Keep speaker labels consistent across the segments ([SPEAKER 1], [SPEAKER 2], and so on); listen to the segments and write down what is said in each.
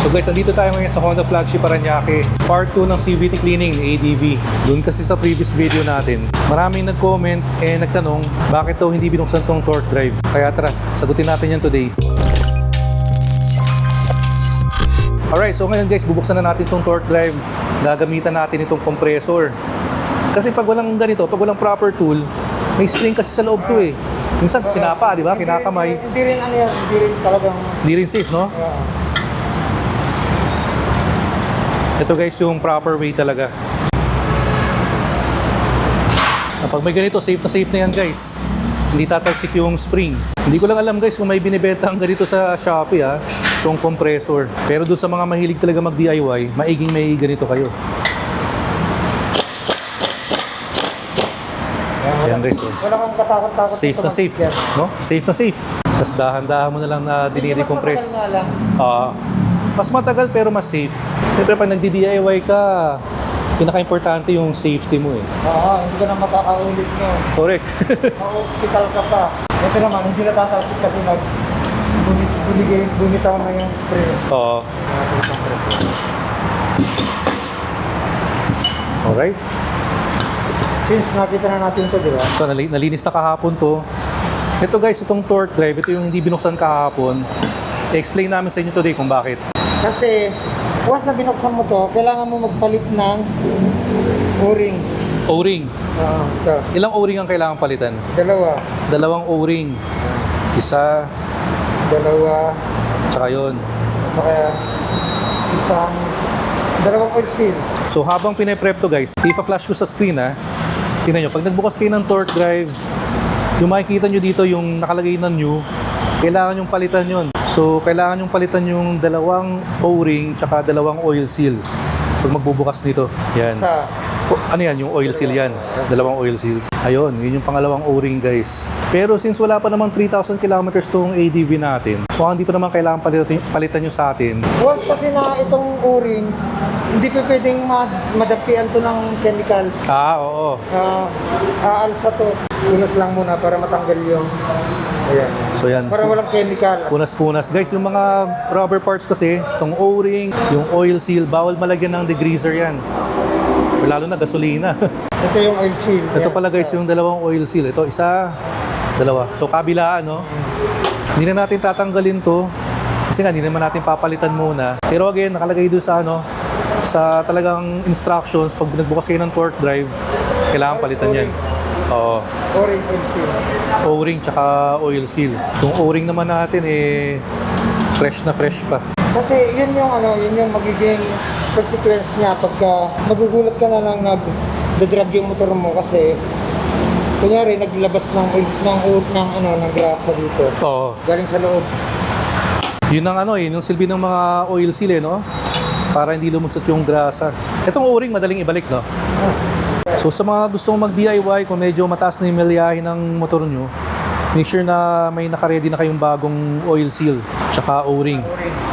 [SPEAKER 1] So guys, andito tayo ngayon sa Honda Flagship Parañaque, part 2 ng CVT cleaning, ADV. Doon kasi sa previous video natin, maraming nag-comment nagtanong bakit daw hindi binuksan tong torque drive. Kaya tara, sagutin natin yan today. Alright, so ngayon guys, bubuksan na natin tong torque drive. Gagamitan natin itong compressor. Kasi pag walang ganito, pag walang proper tool, may spring kasi sa loob to eh. Minsan pinapa, di ba? Kinakamay.
[SPEAKER 2] Hindi rin ano yan, hindi rin talagang...
[SPEAKER 1] Hindi rin safe, no? Ito guys, yung proper way talaga. Kapag may ganito, safe na yan guys. Hindi tatalsik yung spring. Hindi ko lang alam guys kung may binibenta ang ganito sa Shopee itong compressor. Pero doon sa mga mahilig talaga mag-DIY, maiging may ganito kayo. Yan guys,
[SPEAKER 2] Wala kang katakot-takot.
[SPEAKER 1] safe na safe, no? Safe na safe. Tapos dahan-dahan mo na lang na dinidecompress. Mas matagal pero mas safe. Siyempre pag nagdi-DIY ka, pinaka-importante yung safety mo eh.
[SPEAKER 2] Hindi ka na makakaulit nyo.
[SPEAKER 1] Correct.
[SPEAKER 2] Ma-hospital ka pa. Ito naman, hindi na tatalsik kasi bumitaw na yung spray.
[SPEAKER 1] Oo. Alright.
[SPEAKER 2] Since nakita na natin ito, di ba?
[SPEAKER 1] So, nalinis na kahapon to. Ito guys, itong torque drive, ito yung hindi binuksan kahapon. I-explain namin sa inyo today kung bakit.
[SPEAKER 2] Kasi, once na binuksan mo to, kailangan mo magpalit ng O-ring.
[SPEAKER 1] O-ring.
[SPEAKER 2] Ito.
[SPEAKER 1] Ilang O-ring ang kailangan palitan? Dalawang O-ring. Isa,
[SPEAKER 2] Dalawa.
[SPEAKER 1] tsaka yun.
[SPEAKER 2] Saka dalawang oil seal.
[SPEAKER 1] So habang pine-prep to guys, ipa-flash ko sa screen tingnan nyo, pag nagbukas kayo ng torque drive, yung makikita nyo dito yung nakalagay na new, kailangan yung palitan yun. So kailangan yung palitan yung dalawang O-ring tsaka dalawang oil seal pag magbubukas nito. Yan. Ano yan? Yung oil seal yan. Dalawang oil seal. Ayun, yun yung pangalawang O-ring guys. Pero since wala pa namang 3,000 kilometers tong ADV natin, kung hindi pa naman kailangan palitan nyo sa atin.
[SPEAKER 2] Once kasi na itong O-ring, hindi pa pwedeng madapian to ng chemical.
[SPEAKER 1] Oo.
[SPEAKER 2] Aalsa to. Punas lang muna para matanggal yung... Ayan.
[SPEAKER 1] So yan.
[SPEAKER 2] Para walang chemical.
[SPEAKER 1] Punas-punas. Guys, yung mga rubber parts kasi, itong O-ring, yung oil seal, bawal malagyan ng degreaser yan. Lalo na gasolina.
[SPEAKER 2] Ito yung oil seal.
[SPEAKER 1] Ito pala guys, yung dalawang oil seal. Ito, isa, dalawa. So kabilaan, no? Hindi na natin tatanggalin to. Kasi nga, hindi naman natin papalitan muna. Pero again, nakalagay doon sa sa talagang instructions, pag nagbukas kayo ng torque drive, kailangan palitan yan. Oo.
[SPEAKER 2] O-ring, oil seal.
[SPEAKER 1] O-ring tsaka oil seal. Yung O-ring naman natin fresh na fresh pa.
[SPEAKER 2] Kasi yun yung magiging consequence niya pagka magugulat ka na lang nag-drag yung motor mo kasi kunyari naglabas ng grasa dito.
[SPEAKER 1] Oo.
[SPEAKER 2] Galing sa loob.
[SPEAKER 1] Yun ang yung silbi ng mga oil seal no? Para hindi lumusot yung grasa. Itong O-ring madaling ibalik, no? So sa mga gustong mag-DIY, kung medyo mataas na yung milyahe ng motor nyo, make sure na may naka-ready na kayong bagong oil seal tsaka O-ring.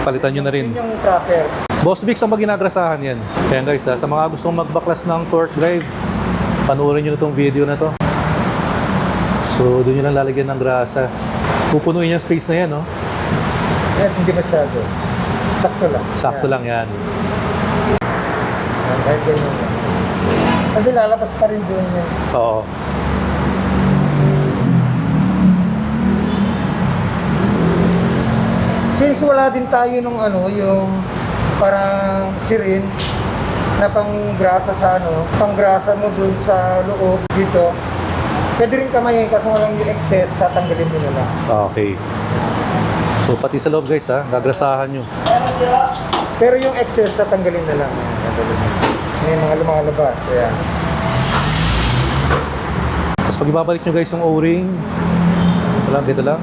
[SPEAKER 1] Palitan nyo na rin.
[SPEAKER 2] Yun yung proper.
[SPEAKER 1] Boss Vic, ang maginagrasahan yan. Kaya guys, sa mga gustong magbaklas ng torque drive, panoorin nyo na itong video na to. So doon nyo lang lalagyan ng grasa. Pupunuin yung space na yan, no?
[SPEAKER 2] Hindi masyado. Sakto lang.
[SPEAKER 1] Sakto lang yan.
[SPEAKER 2] Kahit ganyan. Kasi lalabas pa rin doon yan.
[SPEAKER 1] Oo.
[SPEAKER 2] Since wala din tayo nung yung parang sirin na panggrasa sa panggrasa mo dun sa loob dito, pwede rin kamayin kasi walang yung excess, tatanggalin mo na lang.
[SPEAKER 1] Okay. So pati sa loob guys gagrasahan nyo.
[SPEAKER 2] Pero yung excess, tatanggalin na lang. May mga lumalabas. Ayan.
[SPEAKER 1] Tapos pag ibabalik nyo guys yung O-ring, dito lang.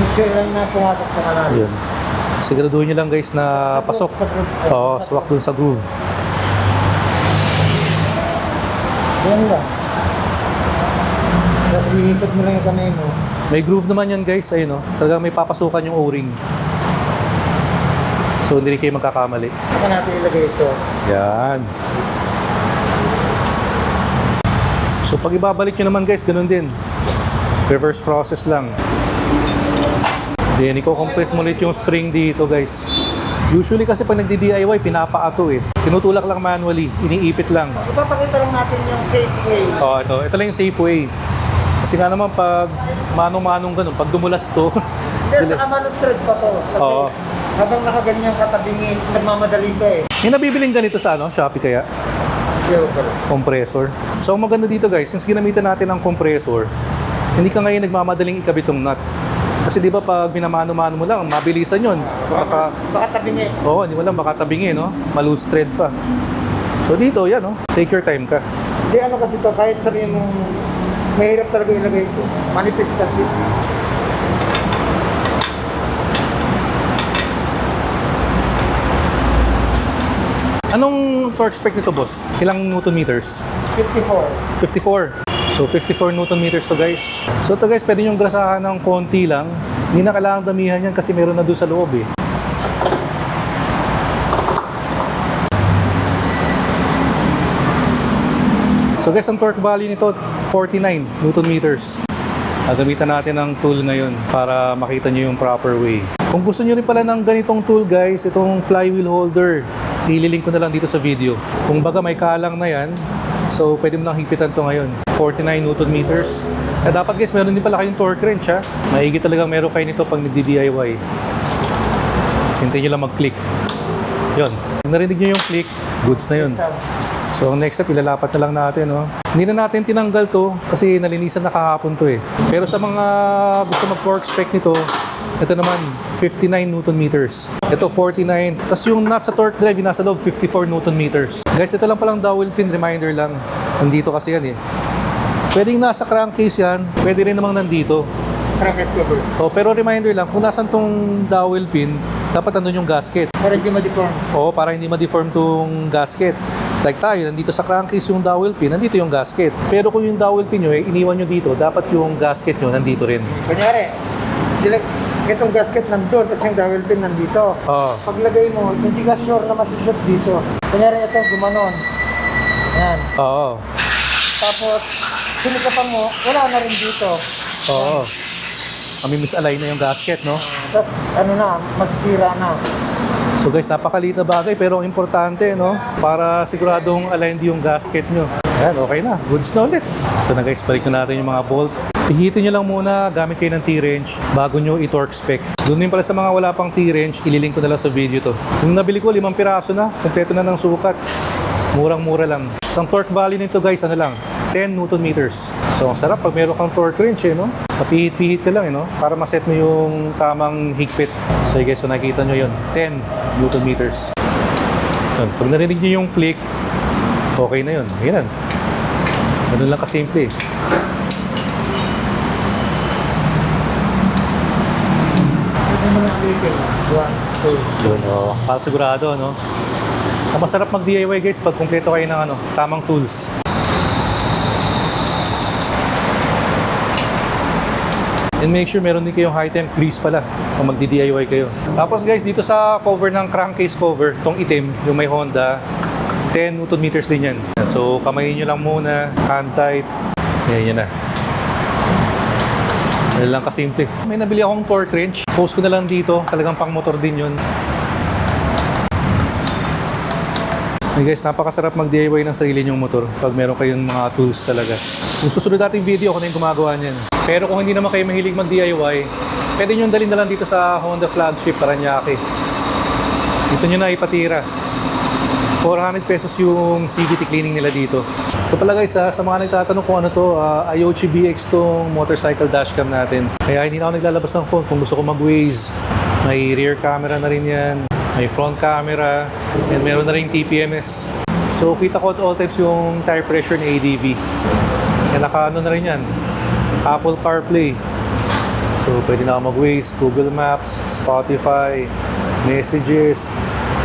[SPEAKER 2] Make sure lang na pumasok sa kanal.
[SPEAKER 1] Yun. Siguraduhin nyo lang guys na pasok. Oo, swak dun sa groove.
[SPEAKER 2] Yan lang. Tapos ihikot mo lang yung kamay mo.
[SPEAKER 1] May groove naman yan guys, ayun Talagang may papasukan yung O-ring. So So hindi rin kayo magkakamali.
[SPEAKER 2] Saka natin ilagay ito.
[SPEAKER 1] Yan. So pag ibabalik nyo naman guys, ganun din. Reverse process lang. Then i-compress mo ulit yung spring dito guys. Usually kasi pag nagdi-DIY, pinapaato eh. Tinutulak lang manually, iniipit lang.
[SPEAKER 2] Ipapakita lang natin yung safe way.
[SPEAKER 1] Oh, ito lang yung safe way. Kasi nga naman pag manong-manong ganun, pag dumulas to,
[SPEAKER 2] Hindi, saka manuspread pa to. Kasi
[SPEAKER 1] Oo.
[SPEAKER 2] habang nakaganyan katabingin, nagmamadali ka eh.
[SPEAKER 1] yung nabibiling ganito sa Shopee kaya? Compressor. So ang maganda dito guys, since ginamitan natin ang compressor, hindi ka ngayon nagmamadaling ikabit tong nut. Kasi di ba pag minamano-mano mo lang, mabilisan yun.
[SPEAKER 2] Baka tabingin.
[SPEAKER 1] Oo, hindi mo lang baka tabingin, no? Malose thread pa. So dito, yan, no? Take your time ka.
[SPEAKER 2] Hindi ano kasi to, kahit sabihin mo, mahirap talaga ilagay ito. Manipis kasi.
[SPEAKER 1] Anong torque spec nito, boss? Ilang newton meters?
[SPEAKER 2] 54.
[SPEAKER 1] 54. So 54 newton meters to guys. So to guys, pwede nyo grasahan ng konti lang. Hindi na kailangang damihan yan kasi meron na doon sa loob eh. So guys, ang torque value nito 49 newton meters. Gagamitan natin ang tool ngayon para makita nyo yung proper way. Kung gusto nyo rin pala ng ganitong tool guys, itong flywheel holder, ililink ko na lang dito sa video. Kung baga may kalang na yan, so pwede mo nang higpitan to ngayon. 49 newton meters. Dapat guys, meron din pala kayong torque wrench ha. Maigi talagang meron kayo nito pag nagdi-DIY. Sintayin nyo lang mag-click. Yun. Pag narinig nyo yung click, goods na yun. So ang next step, ilalapat na lang natin. No? Hindi na natin tinanggal to kasi nalinisan na kahapon to eh. Pero sa mga gusto mag-torque spec nito, ito naman, 59 newton meters. Ito, 49. Tapos yung nut sa torque drive, yung nasa loob, 54 newton meters. Guys, ito lang palang dowel pin, reminder lang. Nandito kasi yan eh. Pwedeng nasa crankcase yan, pwede rin namang nandito.
[SPEAKER 2] Crankcase cover.
[SPEAKER 1] Oh, pero reminder lang, kung nasan tong dowel pin, dapat andun yung gasket.
[SPEAKER 2] Para hindi ma-deform.
[SPEAKER 1] Oo, para hindi ma-deform tong gasket. Like tayo, nandito sa crankcase yung dowel pin, nandito yung gasket. Pero kung yung dowel pin nyo, iniwan nyo dito, dapat yung gasket nyo nandito rin.
[SPEAKER 2] Kunyari, itong gasket nandun, tapos yung dowel pin nandito.
[SPEAKER 1] Oo.
[SPEAKER 2] Paglagay mo, hindi ka sure na masishoot dito. Kunyari ito, gumanon. Yan.
[SPEAKER 1] Oo.
[SPEAKER 2] Tapos, sinikapan mo, wala na rin dito.
[SPEAKER 1] Oo. Mami-misalign na yung gasket, no?
[SPEAKER 2] Tapos, ano na, masisira na.
[SPEAKER 1] So guys, napakaliit na bagay pero ang importante, no? Para siguradong aligned yung gasket nyo. Ayan, okay na. Goods na ulit. Ito na guys, balik na natin yung mga bolt. Pihitin nyo lang muna gamit kayo ng T-wrench bago nyo i-torque spec. Doon din pala sa mga wala pang T-wrench, ililink ko na lang sa video to. Yung nabili ko, 5 piraso na. Kompleto na ng sukat. Murang-mura lang. Isang torque value nito guys, ano lang? 10 newton meters. So, ang sarap pag meron kang torque wrench, eh, no? Kapihit-pihit ka lang, eh, no? Para maset mo yung tamang higpit. So, guys, so nakita nyo yun. 10 newton meters. Yun. Pag narinig nyo yung click, okay na yun. Ganun. Ganun lang kasimple.
[SPEAKER 2] Ito mo lang clicker. 1, 2.
[SPEAKER 1] Yun, oh. Para sigurado, no? Ang masarap mag-DIY, guys, pag kumpleto kayo ng tamang tools. And make sure meron din kayong high temp grease pala kung magdi-DIY kayo. Tapos guys, dito sa cover ng crankcase cover, itong itim, yung may Honda, 10 newton meters din yan. So, kamayin nyo lang muna, hand tight. Yan, yun na. Yan lang kasimple. May nabili akong torque wrench. Post ko na lang dito. Talagang pang motor din yun. Hey guys, napakasarap mag-DIY ng sarili nyong motor pag meron kayong mga tools talaga. Kung susunod natin video, ako na yung gumagawa niyan. Pero kung hindi naman kayo mahilig mag-DIY, pwede nyo dalhin na lang dito sa Honda Flagship Paranaque. Dito nyo na ipatira. 400 pesos yung CVT cleaning nila dito. Ito pala guys, sa mga nagtatanong kung ano to, IoT BX tong motorcycle dashcam natin. Kaya hindi na ako naglalabas ng phone kung gusto ko mag-Waze. May rear camera na rin yan. May front camera, and meron na rin TPMS. So, kita ko at all times yung tire pressure ng ADV. Yan, naka-ano na rin yan. Apple CarPlay. So, pwede na ako mag-Waze, Google Maps, Spotify, Messages.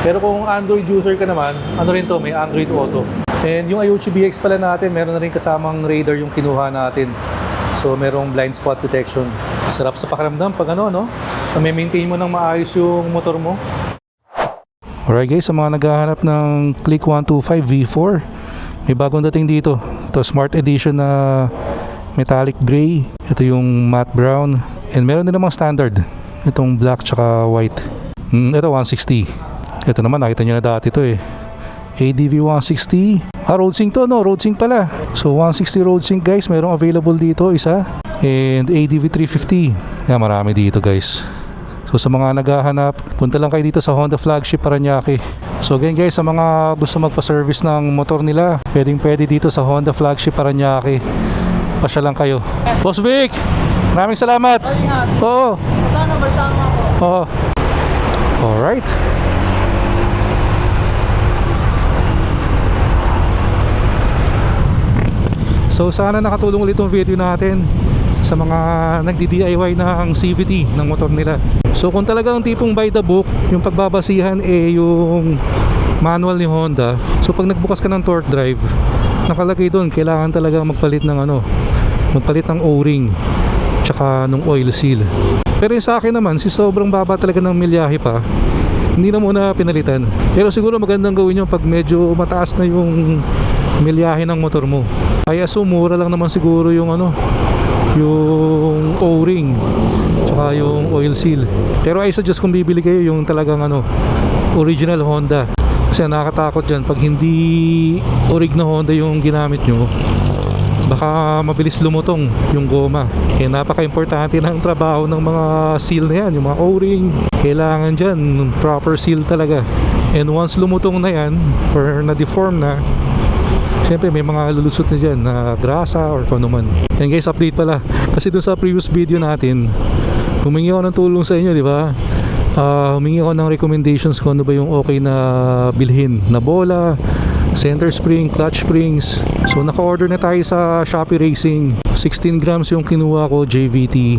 [SPEAKER 1] Pero kung Android user ka naman, ano rin to, may Android Auto. And yung IoT BX pala natin, meron na rin kasamang radar yung kinuha natin. So, merong blind spot detection. Sarap sa pakiramdam pag ano, no? May-maintain mo ng maayos yung motor mo. Alright guys, sa mga naghahanap ng Click 125 V4, may bagong dating dito. Ito, Smart Edition na metallic gray. Ito yung matte brown. And meron din namang standard. Itong black tsaka white. Ito 160. Ito naman, nakita nyo na dati ito eh. ADV 160. Road sync to, no? Road sync pala. So 160 road sync guys, merong available dito isa. And ADV 350. Kaya marami dito guys. So sa mga naghahanap, punta lang kayo dito sa Honda Flagship Parañaque. So again guys, sa mga gusto magpa-service ng motor nila, pwede dito sa Honda Flagship Parañaque. Pasya lang kayo. Boss Vic, maraming salamat.
[SPEAKER 2] Ingat.
[SPEAKER 1] Oo.
[SPEAKER 2] Magkano ba tama ko?
[SPEAKER 1] Oo. Alright. So sana nakatulong ulit itong video natin sa mga nagdi-DIY ng CVT ng motor nila. So kung talagang tipong by the book, yung pagbabasihan yung manual ni Honda. So pag nagbukas ka ng torque drive, nakalagay doon kailangan talaga magpalit ng O-ring tsaka ng oil seal. Pero yung sa akin naman, si sobrang baba talaga ng milyahe pa, hindi na muna pinalitan. Pero siguro magandang gawin nyo pag medyo mataas na yung milyahe ng motor mo. Kaya mura lang naman siguro yung yung O-ring tsaka yung oil seal. Pero I suggest kung bibili kayo yung talagang original Honda, kasi nakakatakot dyan pag hindi orig na Honda yung ginamit nyo, baka mabilis lumutong yung goma. Kaya napaka-importante ng trabaho ng mga seal na yan, yung mga O-ring. Kailangan dyan proper seal talaga. And once lumutong na yan or na-deform na, siyempre may mga lulusot na dyan na grasa or kung ano man. And guys, update pala, kasi dun sa previous video natin, humingi ako ng tulong sa inyo, di ba? Humingi ako ng recommendations kung ano ba yung okay na bilhin na bola, center spring, clutch springs. So naka-order na tayo sa Shopee Racing. 16 grams yung kinuha ko, JVT.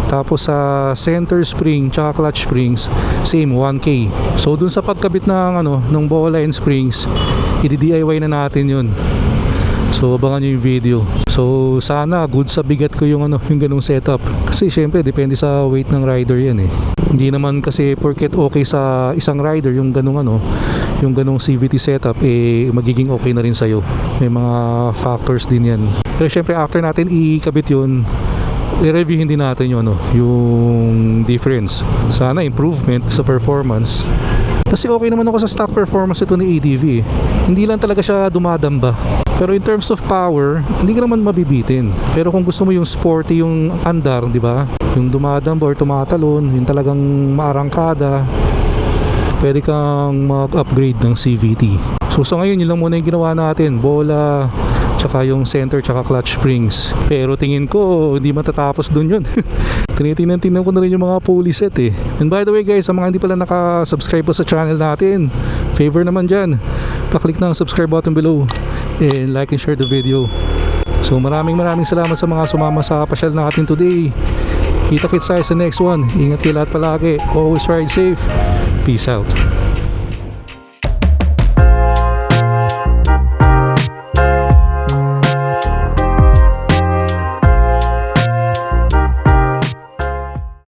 [SPEAKER 1] Tapos sa center spring tsaka clutch springs, same 1K. So dun sa pagkabit ng bola and springs, i-DIY na natin yun. So abangan nyo yung video. So sana good sa bigat ko yung ganung setup. Kasi syempre depende sa weight ng rider yan eh. Hindi naman kasi porket okay sa isang rider yung yung ganung CVT setup magiging okay na rin sa'yo. May mga factors din yan. Pero syempre after natin ikabit yun, i-review din natin yung difference. Sana improvement sa performance. Kasi okay naman ako sa stock performance ito ni ADV. Hindi lang talaga siya dumadamba. Pero in terms of power, hindi ka naman mabibitin. Pero kung gusto mo yung sporty yung andar, di ba? Yung dumadamba or tumatalon, yung talagang maarangkada, pwede kang mag-upgrade ng CVT. So sa ngayon, yun lang muna yung ginawa natin. Bola, tsaka yung center, tsaka clutch springs. Pero tingin ko, hindi matatapos dun yun. Tinitingnan ko na rin yung mga pulley set eh. And by the way guys, sa mga hindi pala nakasubscribe po sa channel natin, favor naman dyan, pa-click ng subscribe button below and like and share the video. So maraming salamat sa mga sumama sa pasyal natin today. Kita-kits tayo sa next one. Ingat kayo lahat palagi. Always ride safe. Peace out.